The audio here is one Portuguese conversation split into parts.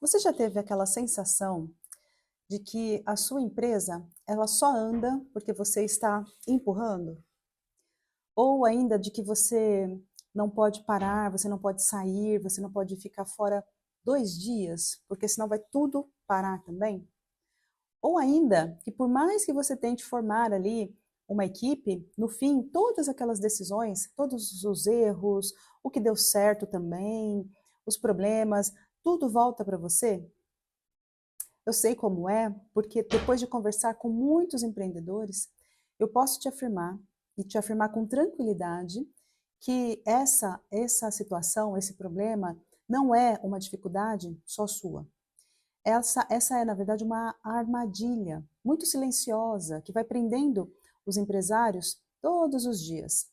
Você já teve aquela sensação de que a sua empresa, ela só anda porque você está empurrando? Ou ainda de que você não pode parar, você não pode sair, você não pode ficar fora 2 dias, porque senão vai tudo parar também? Ou ainda que por mais que você tente formar ali uma equipe, no fim todas aquelas decisões, todos os erros, o que deu certo também, os problemas, tudo volta para você? Eu sei como é, porque depois de conversar com muitos empreendedores, eu posso te afirmar, e te afirmar com tranquilidade, que essa situação, esse problema, não é uma dificuldade só sua. Essa é, na verdade, uma armadilha muito silenciosa que vai prendendo os empresários todos os dias.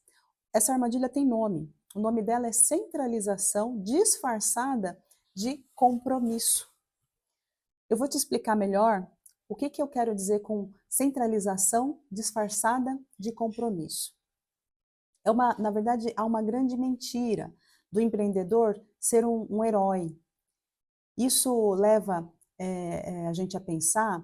Essa armadilha tem nome. O nome dela é centralização disfarçada de compromisso. Eu vou te explicar melhor o que eu quero dizer com centralização disfarçada de compromisso. Na verdade, há uma grande mentira do empreendedor ser um herói. Isso leva a gente a pensar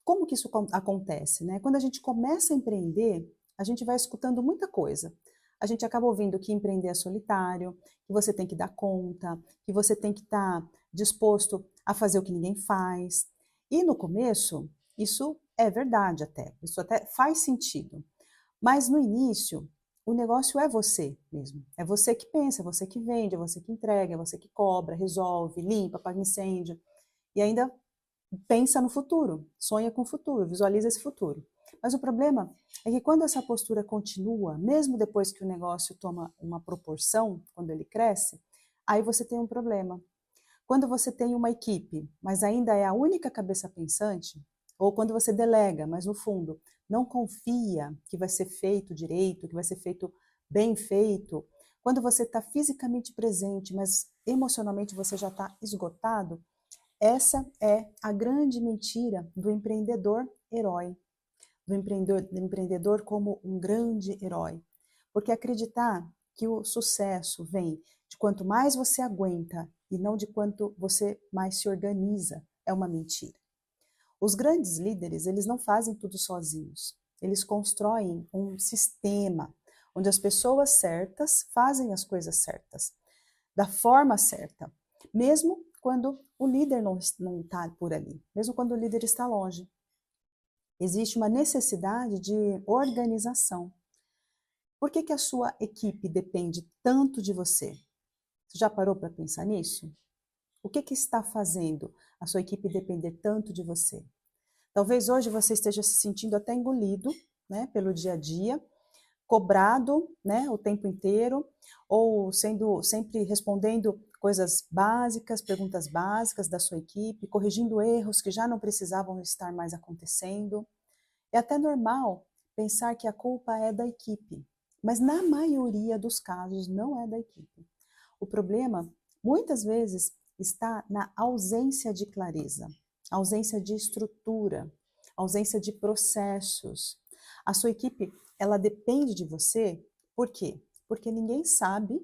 como que isso acontece, né? Quando a gente começa a empreender, a gente vai escutando muita coisa. A gente acaba ouvindo que empreender é solitário, que você tem que dar conta, que você tem que estar disposto a fazer o que ninguém faz. E no começo, isso é verdade até, isso até faz sentido. Mas no início, o negócio é você mesmo. É você que pensa, é você que vende, é você que entrega, é você que cobra, resolve, limpa, apaga incêndio. E ainda pensa no futuro, sonha com o futuro, visualiza esse futuro. Mas o problema é que quando essa postura continua, mesmo depois que o negócio toma uma proporção, quando ele cresce, aí você tem um problema. Quando você tem uma equipe, mas ainda é a única cabeça pensante, ou quando você delega, mas no fundo não confia que vai ser feito direito, que vai ser feito bem feito, quando você está fisicamente presente, mas emocionalmente você já está esgotado, essa é a grande mentira do empreendedor herói, do empreendedor como um grande herói. Porque acreditar que o sucesso vem de quanto mais você aguenta e não de quanto você mais se organiza é uma mentira. Os grandes líderes, eles não fazem tudo sozinhos. Eles constroem um sistema onde as pessoas certas fazem as coisas certas, da forma certa, mesmo quando o líder não está por ali, mesmo quando o líder está longe. Existe uma necessidade de organização. Por que a sua equipe depende tanto de você? Você já parou para pensar nisso? O que está fazendo a sua equipe depender tanto de você? Talvez hoje você esteja se sentindo até engolido, né, pelo dia a dia, cobrado, né, o tempo inteiro, ou sendo sempre respondendo coisas básicas, perguntas básicas da sua equipe, corrigindo erros que já não precisavam estar mais acontecendo. É até normal pensar que a culpa é da equipe, mas na maioria dos casos não é da equipe. O problema, muitas vezes, está na ausência de clareza, ausência de estrutura, ausência de processos. A sua equipe, ela depende de você, por quê? Porque ninguém sabe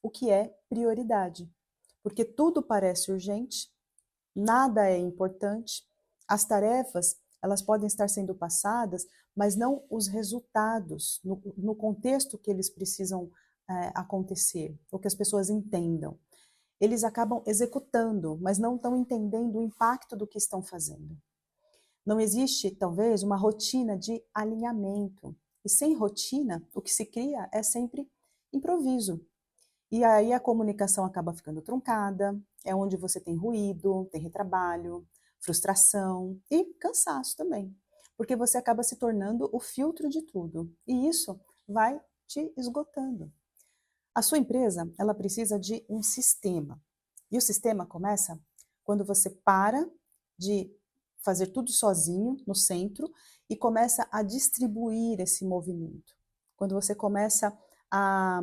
o que é prioridade. Porque tudo parece urgente, nada é importante, as tarefas, elas podem estar sendo passadas, mas não os resultados, no contexto que eles precisam acontecer, ou que as pessoas entendam. Eles acabam executando, mas não estão entendendo o impacto do que estão fazendo. Não existe, talvez, uma rotina de alinhamento. E sem rotina, o que se cria é sempre improviso. E aí a comunicação acaba ficando truncada, é onde você tem ruído, tem retrabalho, frustração e cansaço também. Porque você acaba se tornando o filtro de tudo. E isso vai te esgotando. A sua empresa, ela precisa de um sistema. E o sistema começa quando você para de fazer tudo sozinho no centro e começa a distribuir esse movimento. Quando você começa a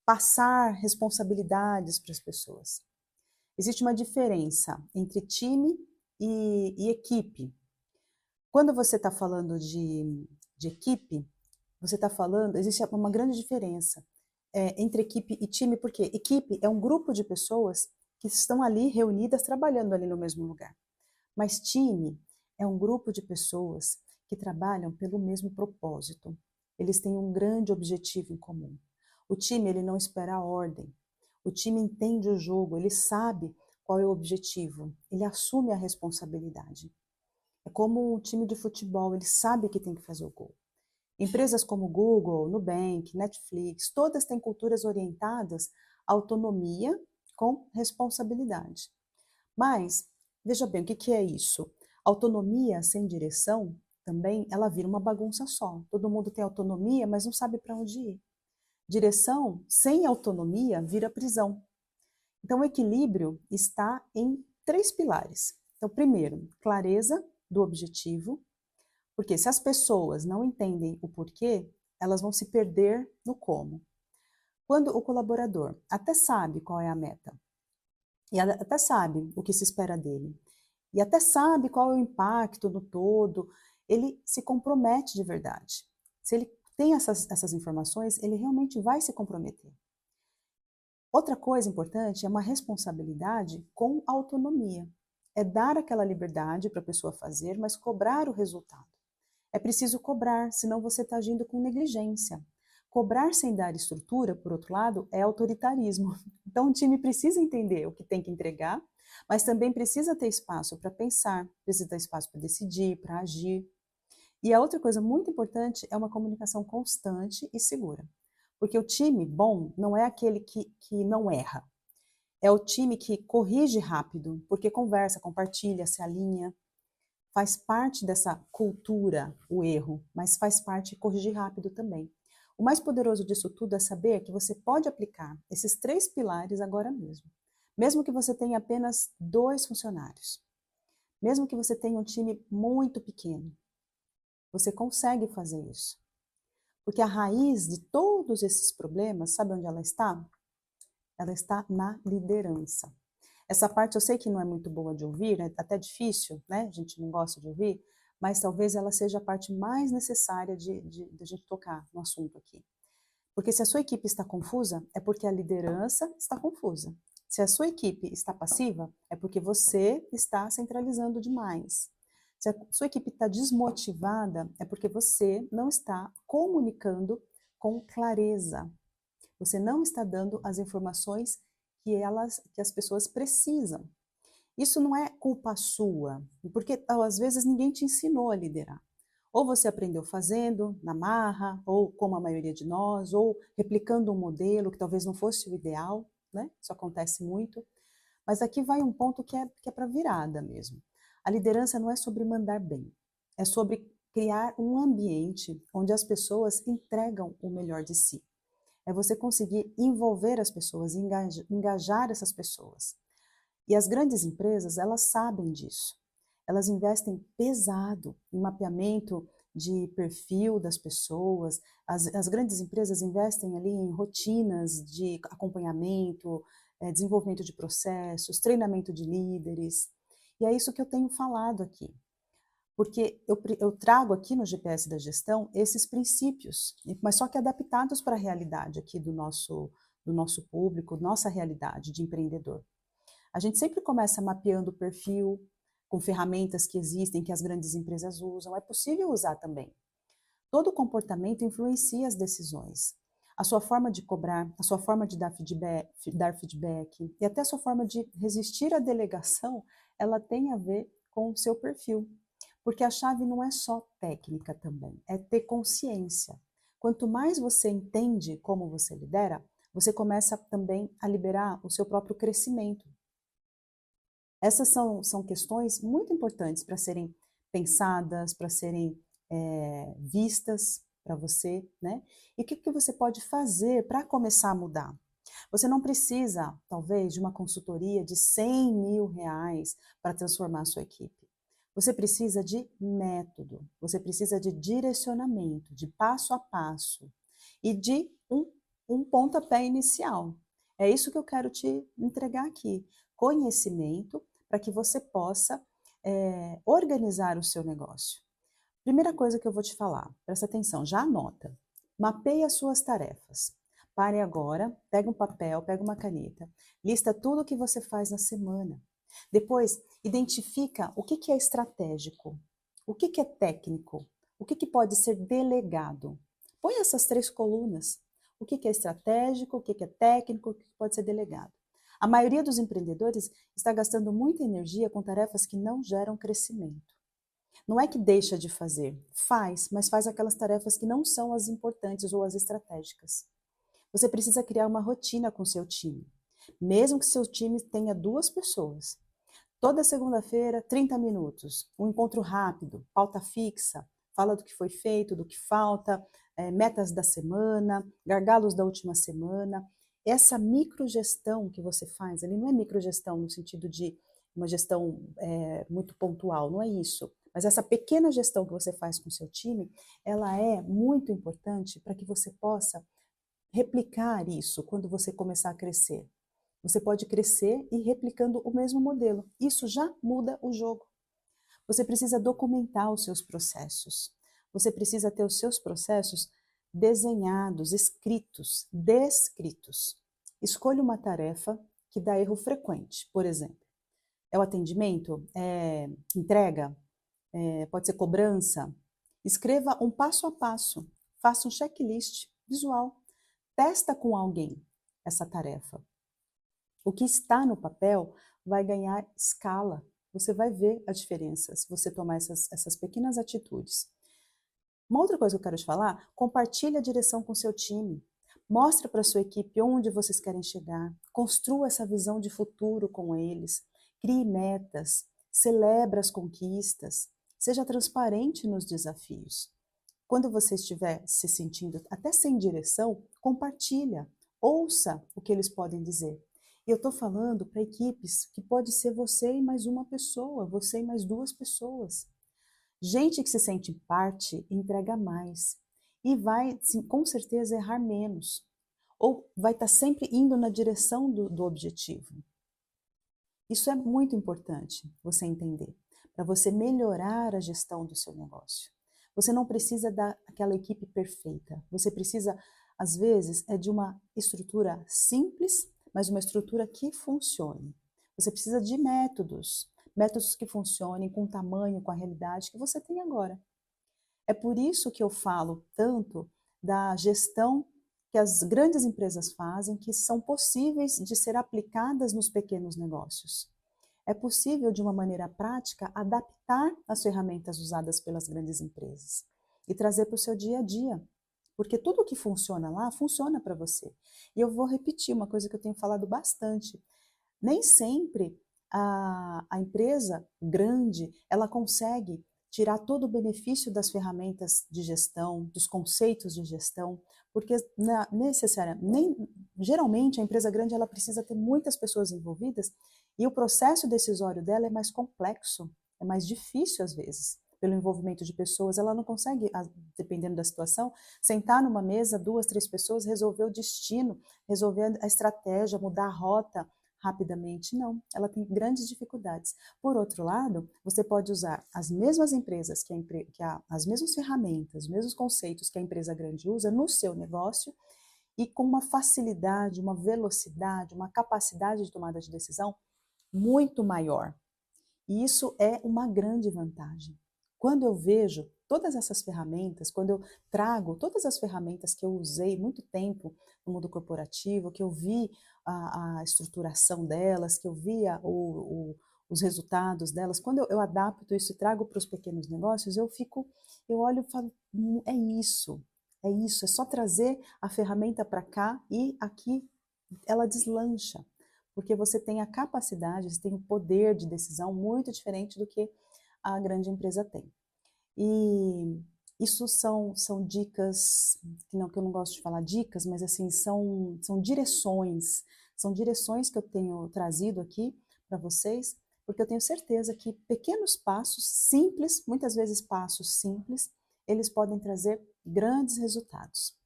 passar responsabilidades para as pessoas. Existe uma diferença entre time e equipe. Quando você está falando de equipe, você está falando, existe uma grande diferença entre equipe e time, porque equipe é um grupo de pessoas que estão ali reunidas, trabalhando ali no mesmo lugar. Mas time é um grupo de pessoas que trabalham pelo mesmo propósito. Eles têm um grande objetivo em comum. O time, ele não espera a ordem. O time entende o jogo, ele sabe qual é o objetivo, ele assume a responsabilidade. É como um time de futebol, ele sabe que tem que fazer o gol. Empresas como Google, Nubank, Netflix, todas têm culturas orientadas à autonomia com responsabilidade. Mas, veja bem, o que é isso? Autonomia sem direção, também, ela vira uma bagunça só. Todo mundo tem autonomia, mas não sabe para onde ir. Direção sem autonomia vira prisão. Então, o equilíbrio está em 3 pilares. Então, primeiro, clareza do objetivo, porque se as pessoas não entendem o porquê, elas vão se perder no como. Quando o colaborador até sabe qual é a meta, e até sabe o que se espera dele, e até sabe qual é o impacto no todo, ele se compromete de verdade. Se ele tem essas informações, ele realmente vai se comprometer. Outra coisa importante é uma responsabilidade com autonomia. É dar aquela liberdade para a pessoa fazer, mas cobrar o resultado. É preciso cobrar, senão você está agindo com negligência. Cobrar sem dar estrutura, por outro lado, é autoritarismo. Então, o time precisa entender o que tem que entregar, mas também precisa ter espaço para pensar, precisa ter espaço para decidir, para agir. E a outra coisa muito importante é uma comunicação constante e segura. Porque o time bom não é aquele que não erra. É o time que corrige rápido, porque conversa, compartilha, se alinha. Faz parte dessa cultura o erro, mas faz parte corrigir rápido também. O mais poderoso disso tudo é saber que você pode aplicar esses 3 pilares agora mesmo. Mesmo que você tenha apenas 2 funcionários. Mesmo que você tenha um time muito pequeno. Você consegue fazer isso. Porque a raiz de todos esses problemas, sabe onde ela está? Ela está na liderança. Essa parte eu sei que não é muito boa de ouvir, é até difícil, né? A gente não gosta de ouvir, mas talvez ela seja a parte mais necessária de a gente tocar no assunto aqui. Porque se a sua equipe está confusa, é porque a liderança está confusa. Se a sua equipe está passiva, é porque você está centralizando demais. Se a sua equipe está desmotivada, é porque você não está comunicando com clareza. Você não está dando as informações que as pessoas precisam. Isso não é culpa sua, porque às vezes ninguém te ensinou a liderar. Ou você aprendeu fazendo, na marra, ou como a maioria de nós, ou replicando um modelo que talvez não fosse o ideal, né? Isso acontece muito. Mas aqui vai um ponto que é para virada mesmo. A liderança não é sobre mandar bem, é sobre criar um ambiente onde as pessoas entregam o melhor de si. É você conseguir envolver as pessoas, engajar essas pessoas. E as grandes empresas, elas sabem disso. Elas investem pesado em mapeamento de perfil das pessoas. As grandes empresas investem ali em rotinas de acompanhamento, desenvolvimento de processos, treinamento de líderes. E é isso que eu tenho falado aqui. Porque eu trago aqui no GPS da gestão esses princípios, mas só que adaptados para a realidade aqui do nosso público, nossa realidade de empreendedor. A gente sempre começa mapeando o perfil com ferramentas que existem, que as grandes empresas usam. É possível usar também. Todo comportamento influencia as decisões. A sua forma de cobrar, a sua forma de dar feedback e até a sua forma de resistir à delegação, ela tem a ver com o seu perfil. Porque a chave não é só técnica também, é ter consciência. Quanto mais você entende como você lidera, você começa também a liberar o seu próprio crescimento. Essas são questões muito importantes para serem pensadas, para serem vistas para você, né? E o que você pode fazer para começar a mudar? Você não precisa, talvez, de uma consultoria de 100 mil reais para transformar a sua equipe. Você precisa de método, você precisa de direcionamento, de passo a passo e de um pontapé inicial. É isso que eu quero te entregar aqui. Conhecimento para que você possa organizar o seu negócio. Primeira coisa que eu vou te falar, presta atenção, já anota. Mapeie as suas tarefas. Pare agora, pega um papel, pega uma caneta, lista tudo o que você faz na semana. Depois, identifica o que é estratégico, o que é técnico, o que pode ser delegado. Põe essas 3 colunas. O que é estratégico, o que é técnico, o que pode ser delegado. A maioria dos empreendedores está gastando muita energia com tarefas que não geram crescimento. Não é que deixa de fazer, faz, mas faz aquelas tarefas que não são as importantes ou as estratégicas. Você precisa criar uma rotina com seu time. Mesmo que seu time tenha 2 pessoas. Toda segunda-feira, 30 minutos, um encontro rápido, pauta fixa, fala do que foi feito, do que falta, metas da semana, gargalos da última semana. Essa microgestão que você faz, ali não é microgestão no sentido de uma gestão muito pontual, não é isso. Mas essa pequena gestão que você faz com o seu time, ela é muito importante para que você possa replicar isso quando você começar a crescer. Você pode crescer e replicando o mesmo modelo. Isso já muda o jogo. Você precisa documentar os seus processos. Você precisa ter os seus processos desenhados, escritos, descritos. Escolha uma tarefa que dá erro frequente, por exemplo. É o atendimento? É entrega? Pode ser cobrança? Escreva um passo a passo. Faça um checklist visual. Testa com alguém essa tarefa. O que está no papel vai ganhar escala. Você vai ver a diferença se você tomar essas pequenas atitudes. Uma outra coisa que eu quero te falar, compartilhe a direção com seu time. Mostre para a sua equipe onde vocês querem chegar. Construa essa visão de futuro com eles. Crie metas. Celebre as conquistas. Seja transparente nos desafios. Quando você estiver se sentindo até sem direção, compartilha. Ouça o que eles podem dizer. Eu estou falando para equipes que pode ser você e mais uma pessoa, você e mais 2 pessoas. Gente que se sente parte entrega mais e vai, sim, com certeza, errar menos. Ou vai estar sempre indo na direção do objetivo. Isso é muito importante você entender, para você melhorar a gestão do seu negócio. Você não precisa daquela equipe perfeita. Você precisa, às vezes, de uma estrutura simples, mas uma estrutura que funcione. Você precisa de métodos que funcionem com o tamanho, com a realidade que você tem agora. É por isso que eu falo tanto da gestão que as grandes empresas fazem, que são possíveis de ser aplicadas nos pequenos negócios. É possível, de uma maneira prática, adaptar as ferramentas usadas pelas grandes empresas e trazer para o seu dia a dia. Porque tudo que funciona lá, funciona para você. E eu vou repetir uma coisa que eu tenho falado bastante. Nem sempre a empresa grande, ela consegue tirar todo o benefício das ferramentas de gestão, dos conceitos de gestão, porque geralmente a empresa grande ela precisa ter muitas pessoas envolvidas e o processo decisório dela é mais complexo, é mais difícil às vezes. Pelo envolvimento de pessoas, ela não consegue, dependendo da situação, sentar numa mesa, 2, 3 pessoas, resolver o destino, resolver a estratégia, mudar a rota rapidamente. Não, ela tem grandes dificuldades. Por outro lado, você pode usar as mesmas empresas, as mesmas ferramentas, os mesmos conceitos que a empresa grande usa no seu negócio e com uma facilidade, uma velocidade, uma capacidade de tomada de decisão muito maior. E isso é uma grande vantagem. Quando eu vejo todas essas ferramentas, quando eu trago todas as ferramentas que eu usei muito tempo no mundo corporativo, que eu vi a estruturação delas, que eu via os resultados delas, quando eu adapto isso e trago para os pequenos negócios, eu olho e falo, é só trazer a ferramenta para cá e aqui ela deslancha, porque você tem a capacidade, você tem o poder de decisão muito diferente do que a grande empresa tem. E isso são dicas, que eu não gosto de falar dicas, mas assim, são direções que eu tenho trazido aqui para vocês, porque eu tenho certeza que pequenos passos simples, muitas vezes passos simples, eles podem trazer grandes resultados.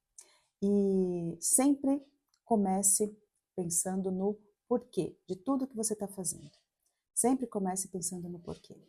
E sempre comece pensando no porquê de tudo que você está fazendo. Sempre comece pensando no porquê.